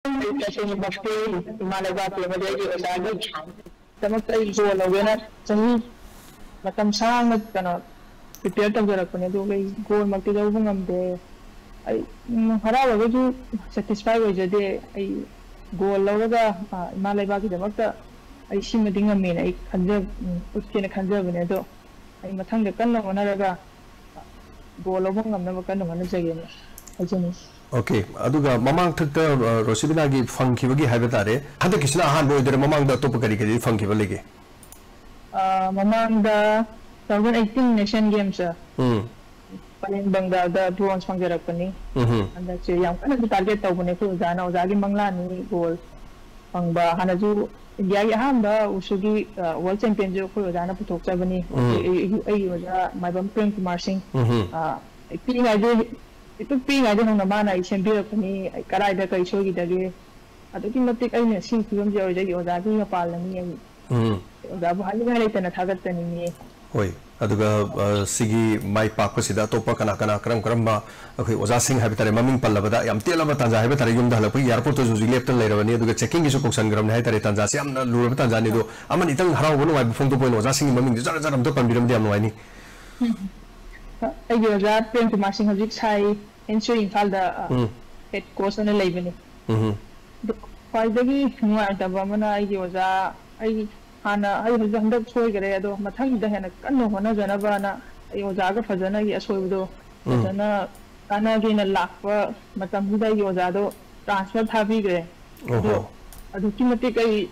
Kasi bakti malagati mo dito sa agad. Tama tayo ko lawena sahi matam sang kana prepare ta gara kone do gai goal magti daw ngamde ay harawa gaju satisfy ho jade ay goal lawaga malay baki damakta ay simadi ngame ay khanja utkena khanja bane do ay mathang de kanna onaraga goal lawa ngamna kanna mana jage na ajani Okay, aduga mamang thakta Rosibina gi funky bagi habatare hada kisna han boy dere mamang da top kari kari funky balege mamang da 2018 Nation Games Palembang da bronze pangjarak pani anda che yang kana target taw bune ko jana ojagi mangla ni goal pangba hanaju India gi hamba usugi world champion jo ko jana puthok chabani ai oja maibam Prem Kumar Singh pinga je itu pinga je hona mana I champion pani karai da kai shogi dage aduki matik ai ne sing film je oja gi oja gi palani ai oja bu hali ngai tana thagat tani ni hoi aduga sigi mai pak sida topa kana kana kram kramba akhoi oja sing habitare maming pallabada yam telaba tanja habitare yum dhala pu airport to juji leptan leirabani aduga checking gi su koksan gram ne tare tanja siam na luraba tanja ni do amani tang harau bono wai phong to point oja sing maming jar jar am to panbiram diam noi ni ai yo ja Prem Kumar Singh hojik sai ensure infal da head coach na leibani faidagi nuwa da ba mana ai yo ja ai hana ai hojik handak soi gare ado mathang da hena kanno hona jana bana ai yo ja ga fajana gi asoi do jana kana gi na lakwa matam da yo ja do transfer thabi gare ado kimati kai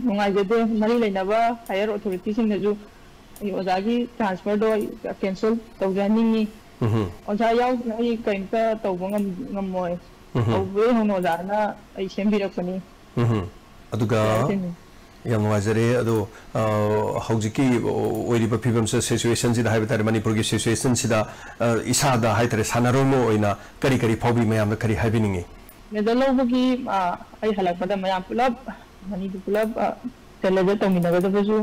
nungai jade mari leina ba higher authority sing na ju ai yo ja gi transfer do cancel tawjani ni oja yaw ai kainta tawba ngamoy tawbe hono jana ai sembirakani aduga yang wajare ado haujiki oiriba phibam situation sida haibetare manipur gi situation sida isa da haitare sanaromo oina kari kari phobi mayam kari haibiningi medalogi ai halakpada mayam pulab mani pulab teleja tomina gada basu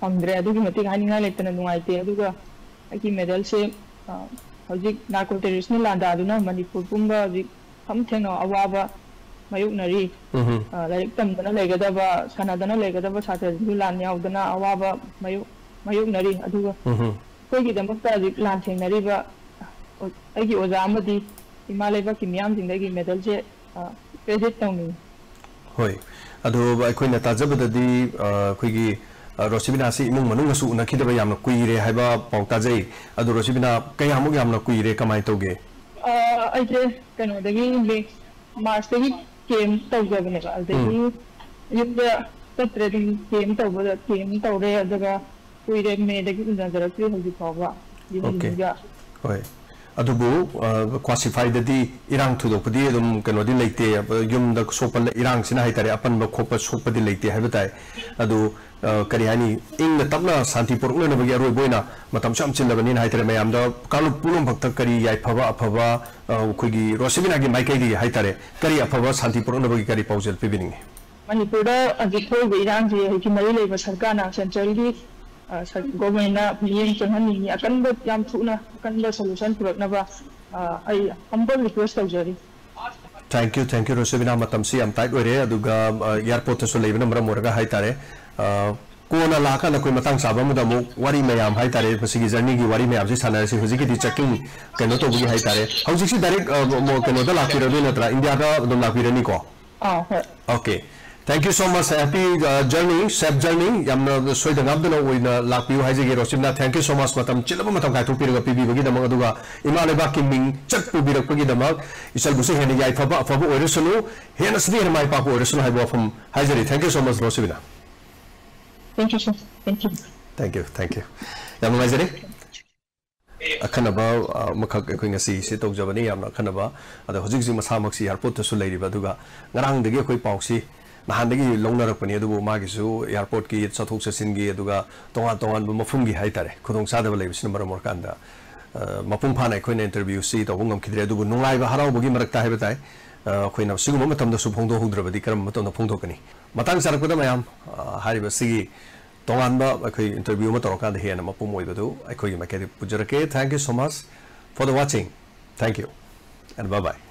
amdre adugi mati haninga letana nuaite aduga aki medal se hojik narco terrorist ni landa aduna manipur pumba hojik ham thena awaba mayuk nari like tamdana legadaba sanadana legadaba satra du lan yaudana awaba mayuk nari aduga koigi damakta hojik lan thengnari ba aigi oja amadi himalaya ba kimyam jingdagi medal je credit tawni hoi adu aikoina tajabadadi koigi Rosibina si imung manung su nakidaba yamna kuire haiba pautazai adu Rosibina kayamuk yamna kuire kamai toge aije kano dagi le March dagi game tawjabane ka dagi yubda tatre game tawbada game tawre adaga kuire me dagi unjarakri hoji phawa diga hoi adubu classified di irang thudopudi adum kanodi leite yumda sopal irang sina haitare apan ba khopa sopadi leite habatai adu karihani ing tapna santi porukna bagi aroi boina matam cham chilabani haitare mayam da kalu pulum bhakta kari yai phaba aphaba khoigi Rosibina gi maikai di haitare kari aphaba santi porukna bagi kari paujel pibining manipur da ajithoi irang ji ki mari leba sarkar na central gi government na yen chanhani ni akan ba yam thuna akan ba solution purakna ba ai humble request tawjari thank you Rosibina matam si am tight ore aduga airport so lebina mara moraga haitare kona laka na koi matang saba muda mu wari mayam haitare pasigi journey gi wari mayam se sana se hujiki di checking keno to bugi haitare hujik si direct mo keno da lakira do natra india da dum lakira ni ko okay thank you so much happy journey safe journey yamna soida ngabdana oina lakpiu haijege Rosibina thank you so much matam chilaba matam kai thupirga pibi bagi damag aduga imaleba kiming chakpu birak bagi damag isal busi hene yai phaba oiresulu hena sri hena mai papu oiresulu haibo from haijeri thank you so much Rosibina thank you sir thank you yamna haijeri akhanaba makhak ekoi ngasi si tawjabani yamna akhanaba ada hojik ji masamak si airport to su leiriba aduga ngarang degi ekoi pausi nahandagi longnarapani adubu magisu airport ki chathok chasingi aduga tongan bu mafumgi haitare khudong sadaba leibisina maramor kanda mapung phana ekhoina interview si tawungam khidre adubu nunglaiba haraubugi marakta haibatai khoina sigum matamda su phongdo hudrabadi karam matamda phongdokani matang sarakpada mayam hariba sigi tongan ba ekhoi interview ma torokanda hena mapum oibadu ekhoi makedi pujarake thank you so much for the watching thank you and bye bye